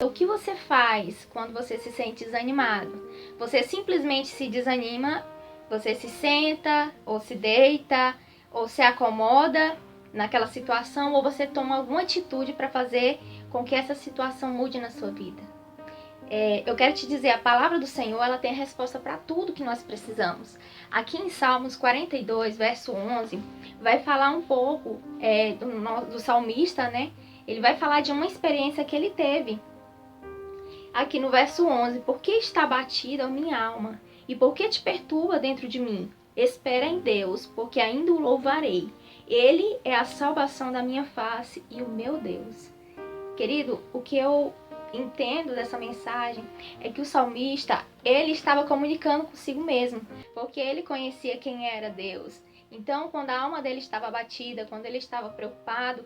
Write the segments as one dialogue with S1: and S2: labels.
S1: O que você faz quando você se sente desanimado? Você simplesmente se desanima, você se senta, ou se deita, ou se acomoda naquela situação, ou você toma alguma atitude para fazer com que essa situação mude na sua vida? Eu quero te dizer, a palavra do Senhor, ela tem a resposta para tudo que nós precisamos. Aqui em Salmos 42, verso 11, vai falar um pouco do salmista, né? Ele vai falar de uma experiência que ele teve. Aqui no verso 11, por que está abatida a minha alma? E por que te perturba dentro de mim? Espera em Deus, porque ainda o louvarei. Ele é a salvação da minha face e o meu Deus. Querido, o que eu entendo dessa mensagem é que o salmista, ele estava comunicando consigo mesmo, porque ele conhecia quem era Deus. Então, quando a alma dele estava abatida, quando ele estava preocupado,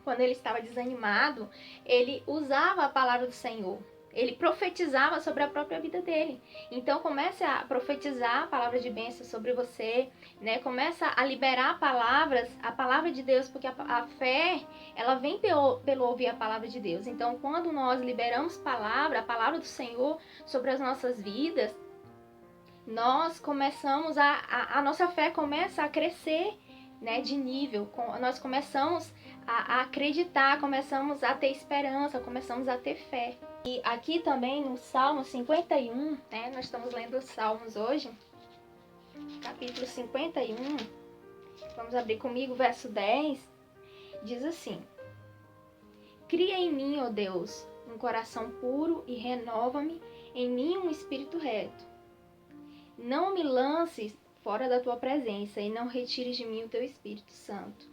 S1: quando ele estava desanimado, ele usava a palavra do Senhor. Ele profetizava sobre a própria vida dele. Então comece a profetizar a palavra de bênção sobre você, né? Começa a liberar palavras, a palavra de Deus, porque a fé, ela vem pelo ouvir a palavra de Deus. Então quando nós liberamos a palavra do Senhor sobre as nossas vidas, nós começamos a nossa fé começa a crescer, né, de nível. Nós começamos a acreditar, começamos a ter esperança, começamos a ter fé. E aqui também no Salmo 51, né, nós estamos lendo os Salmos hoje, capítulo 51, vamos abrir comigo, verso 10, diz assim: Cria em mim, ó Deus, um coração puro e renova-me em mim um espírito reto. Não me lances fora da tua presença e não retires de mim o teu Espírito Santo.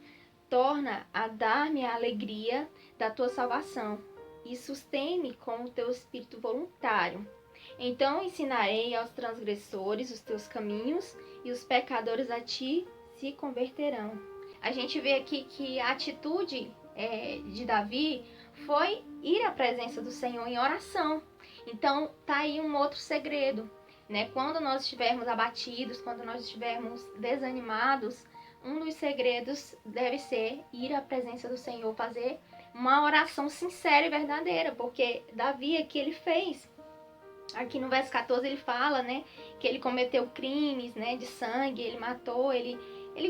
S1: Torna a dar-me a alegria da tua salvação e sustém-me com o teu espírito voluntário. Então ensinarei aos transgressores os teus caminhos e os pecadores a ti se converterão. A gente vê aqui que a atitude de Davi foi ir à presença do Senhor em oração. Então tá aí um outro segredo, né? Quando nós estivermos abatidos, quando nós estivermos desanimados, um dos segredos deve ser ir à presença do Senhor, fazer uma oração sincera e verdadeira, porque Davi aqui ele fez. Aqui no verso 14 ele fala, né, que ele cometeu crimes, né, de sangue, ele matou, ele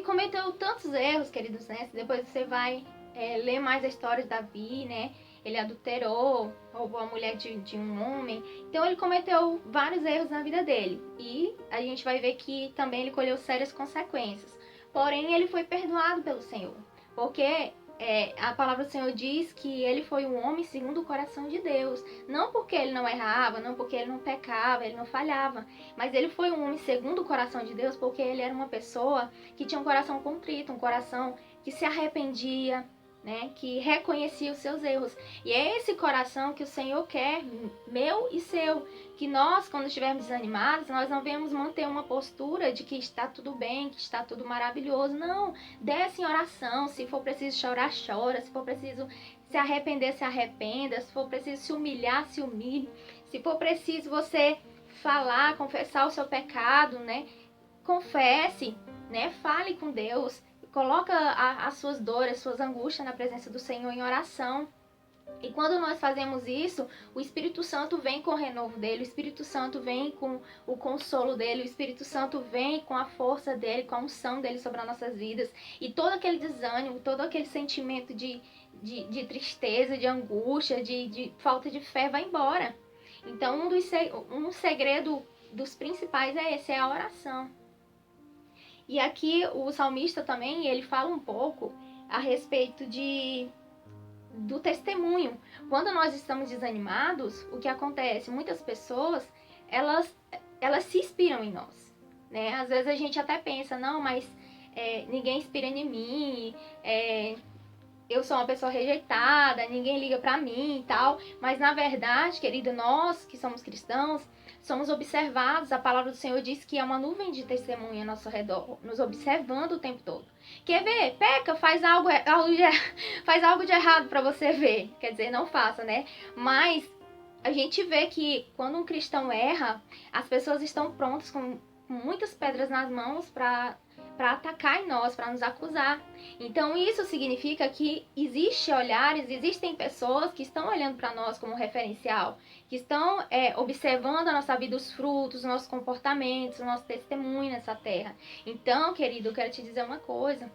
S1: cometeu tantos erros, queridos, né? Depois você vai ler mais a história de Davi, né? Ele adulterou, roubou a mulher de um homem. Então ele cometeu vários erros na vida dele. E a gente vai ver que também ele colheu sérias consequências. Porém, ele foi perdoado pelo Senhor. Porque a palavra do Senhor diz que ele foi um homem segundo o coração de Deus. Não porque ele não errava, não porque ele não pecava, ele não falhava. Mas ele foi um homem segundo o coração de Deus porque ele era uma pessoa que tinha um coração contrito, um coração que se arrependia, né, que reconhecia os seus erros. E é esse coração que o Senhor quer, meu e seu. Que nós, quando estivermos desanimados, nós não venhamos manter uma postura de que está tudo bem, que está tudo maravilhoso. Não, desce em oração. Se for preciso chorar, chora. Se for preciso se arrepender, se arrependa. Se for preciso se humilhar, se humilhe. Se for preciso você falar, confessar o seu pecado, né? Confesse, né? Fale com Deus. Coloca as suas dores, as suas angústias na presença do Senhor em oração. E quando nós fazemos isso, o Espírito Santo vem com o renovo dele, o Espírito Santo vem com o consolo dele, o Espírito Santo vem com a força dele, com a unção dele sobre as nossas vidas. E todo aquele desânimo, todo aquele sentimento de tristeza, de angústia, de falta de fé vai embora. Então, um segredo dos principais é esse, é a oração. E aqui o salmista também, ele fala um pouco a respeito do testemunho. Quando nós estamos desanimados, o que acontece? Muitas pessoas, elas se inspiram em nós, né? Às vezes a gente até pensa, não, mas ninguém inspira em mim, eu sou uma pessoa rejeitada, ninguém liga pra mim e tal. Mas na verdade, querida, nós que somos cristãos, somos observados. A palavra do Senhor diz que é uma nuvem de testemunha ao nosso redor, nos observando o tempo todo. Quer ver? Peca, faz algo de errado pra você ver. Quer dizer, não faça, né? Mas a gente vê que quando um cristão erra, as pessoas estão prontas com muitas pedras nas mãos pra para atacar em nós, para nos acusar. Então isso significa que existem olhares, existem pessoas que estão olhando para nós como referencial, que estão observando a nossa vida, os frutos, os nossos comportamentos, o nosso testemunho nessa terra. Então, querido, eu quero te dizer uma coisa,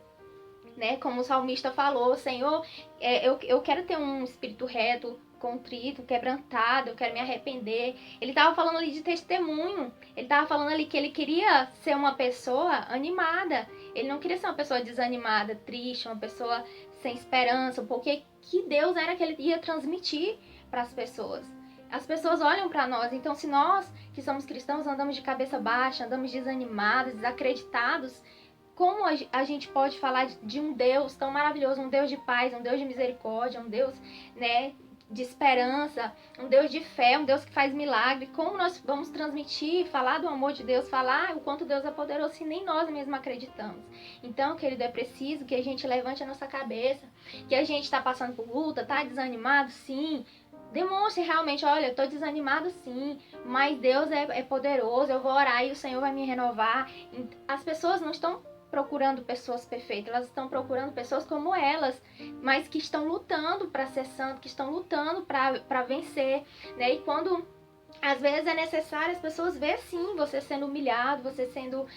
S1: né? Como o salmista falou, Senhor, eu quero ter um espírito reto, contrito, quebrantado, eu quero me arrepender. Ele estava falando ali de testemunho, ele estava falando ali que ele queria ser uma pessoa animada, ele não queria ser uma pessoa desanimada, triste, uma pessoa sem esperança, porque que Deus era que ele ia transmitir para as pessoas. As pessoas olham para nós, então se nós que somos cristãos andamos de cabeça baixa, andamos desanimados, desacreditados, como a gente pode falar de um Deus tão maravilhoso, um Deus de paz, um Deus de misericórdia, um Deus, né, de esperança, um Deus de fé, um Deus que faz milagre? Como nós vamos transmitir, falar do amor de Deus, falar o quanto Deus é poderoso se nem nós mesmos acreditamos? Então, querido, é preciso que a gente levante a nossa cabeça, que a gente está passando por luta, tá desanimado, sim. Demonstre realmente, olha, eu tô desanimado sim, mas Deus é poderoso, eu vou orar e o Senhor vai me renovar. As pessoas não estão procurando pessoas perfeitas, elas estão procurando pessoas como elas, mas que estão lutando para ser santo, que estão lutando para vencer, né? E quando às vezes é necessário as pessoas ver sim você sendo humilhado, você sendo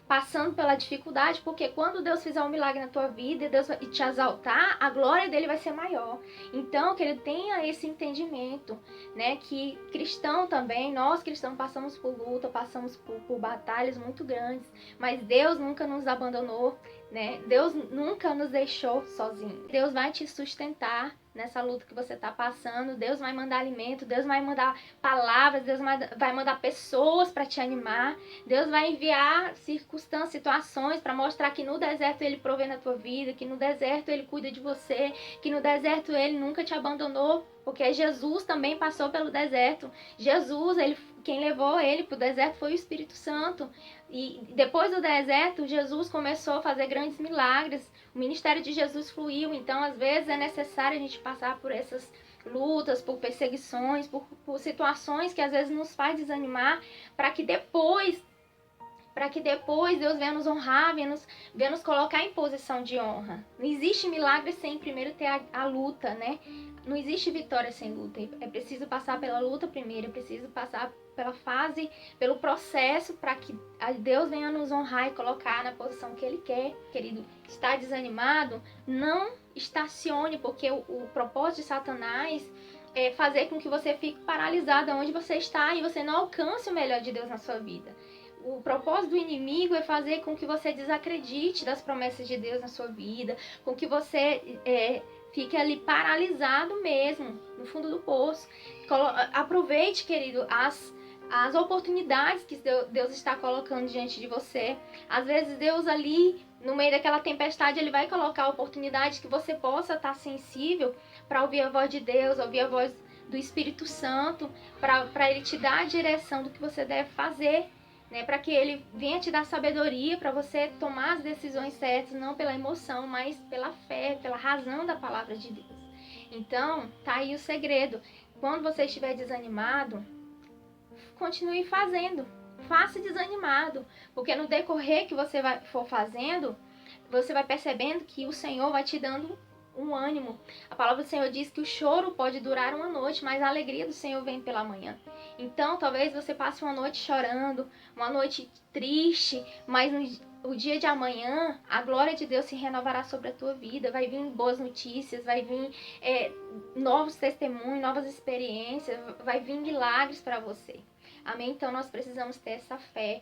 S1: passando pela dificuldade, porque quando Deus fizer um milagre na tua vida e Deus vai te exaltar, a glória dele vai ser maior. Então, que ele tenha esse entendimento, né, que cristão também, nós cristãos passamos por luta, passamos por batalhas muito grandes, mas Deus nunca nos abandonou, né? Deus nunca nos deixou sozinho. Deus vai te sustentar nessa luta que você está passando. Deus vai mandar alimento, Deus vai mandar palavras, Deus vai mandar pessoas para te animar. Deus vai enviar circunstâncias, situações para mostrar que no deserto ele provê na tua vida, que no deserto ele cuida de você, que no deserto ele nunca te abandonou, porque Jesus também passou pelo deserto. Jesus, quem levou ele para o deserto foi o Espírito Santo. E depois do deserto, Jesus começou a fazer grandes milagres. O ministério de Jesus fluiu. Então, às vezes, é necessário a gente passar por essas lutas, por perseguições, por situações que às vezes nos faz desanimar, para que depois Deus venha nos honrar, venha nos colocar em posição de honra. Não existe milagre sem primeiro ter a luta, né? Não existe vitória sem luta. É preciso passar pela luta primeiro, é preciso passar pela fase, pelo processo, para que Deus venha nos honrar e colocar na posição que Ele quer. Querido, está desanimado? Não estacione, porque o propósito de Satanás é fazer com que você fique paralisado onde você está e você não alcance o melhor de Deus na sua vida. O propósito do inimigo é fazer com que você desacredite das promessas de Deus na sua vida, com que você fique ali paralisado mesmo, no fundo do poço. Aproveite, querido, as oportunidades que Deus está colocando diante de você. Às vezes Deus ali, no meio daquela tempestade, Ele vai colocar oportunidades que você possa estar sensível para ouvir a voz de Deus, ouvir a voz do Espírito Santo, para Ele te dar a direção do que você deve fazer, né? Para que Ele venha te dar sabedoria para você tomar as decisões certas, não pela emoção, mas pela fé, pela razão da palavra de Deus. Então, tá aí o segredo. Quando você estiver desanimado, continue fazendo. Faça desanimado, porque no decorrer que você for fazendo, você vai percebendo que o Senhor vai te dando um ânimo. A palavra do Senhor diz que o choro pode durar uma noite, mas a alegria do Senhor vem pela manhã. Então, talvez você passe uma noite chorando, uma noite triste, mas no dia de amanhã, a glória de Deus se renovará sobre a tua vida. Vai vir boas notícias, vai vir novos testemunhos, novas experiências, vai vir milagres para você. Amém? Então, nós precisamos ter essa fé.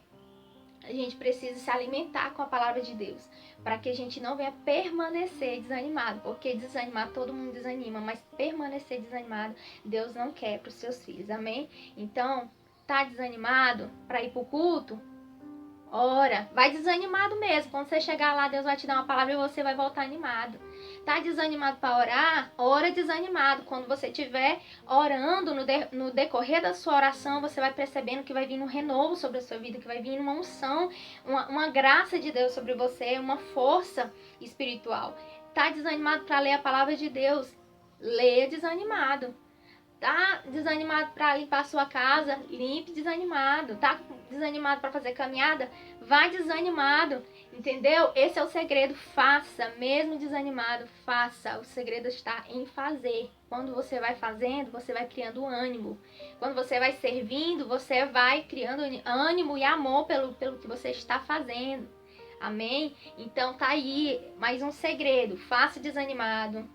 S1: A gente precisa se alimentar com a palavra de Deus, para que a gente não venha permanecer desanimado, porque desanimar todo mundo desanima, mas permanecer desanimado Deus não quer para os seus filhos, amém? Então, tá desanimado para ir para o culto? Ora, vai desanimado mesmo. Quando você chegar lá, Deus vai te dar uma palavra e você vai voltar animado. Tá desanimado para orar? Ora desanimado. Quando você estiver orando, no decorrer da sua oração, você vai percebendo que vai vir um renovo sobre a sua vida, que vai vir uma unção, uma graça de Deus sobre você, uma força espiritual. Tá desanimado para ler a palavra de Deus? Leia desanimado. Tá desanimado para limpar a sua casa? Limpe desanimado. Tá desanimado para fazer caminhada? Vai desanimado. Entendeu? Esse é o segredo. Faça, mesmo desanimado, faça. O segredo está em fazer. Quando você vai fazendo, você vai criando ânimo. Quando você vai servindo, você vai criando ânimo e amor pelo que você está fazendo. Amém? Então tá aí mais um segredo. Faça desanimado.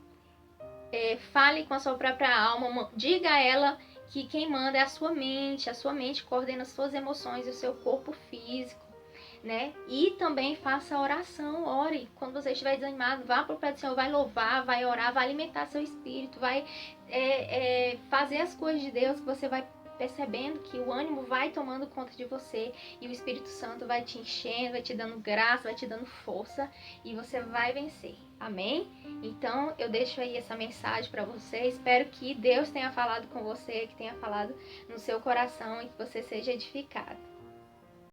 S1: Fale com a sua própria alma, diga a ela que quem manda é a sua mente coordena as suas emoções e o seu corpo físico, né? E também faça oração, ore. Quando você estiver desanimado, vá para o pé do Senhor, vai louvar, vai orar, vai alimentar seu espírito, vai fazer as coisas de Deus, que você vai percebendo que o ânimo vai tomando conta de você e o Espírito Santo vai te enchendo, vai te dando graça, vai te dando força e você vai vencer. Amém? Então eu deixo aí essa mensagem para você. Espero que Deus tenha falado com você, que tenha falado no seu coração e que você seja edificado.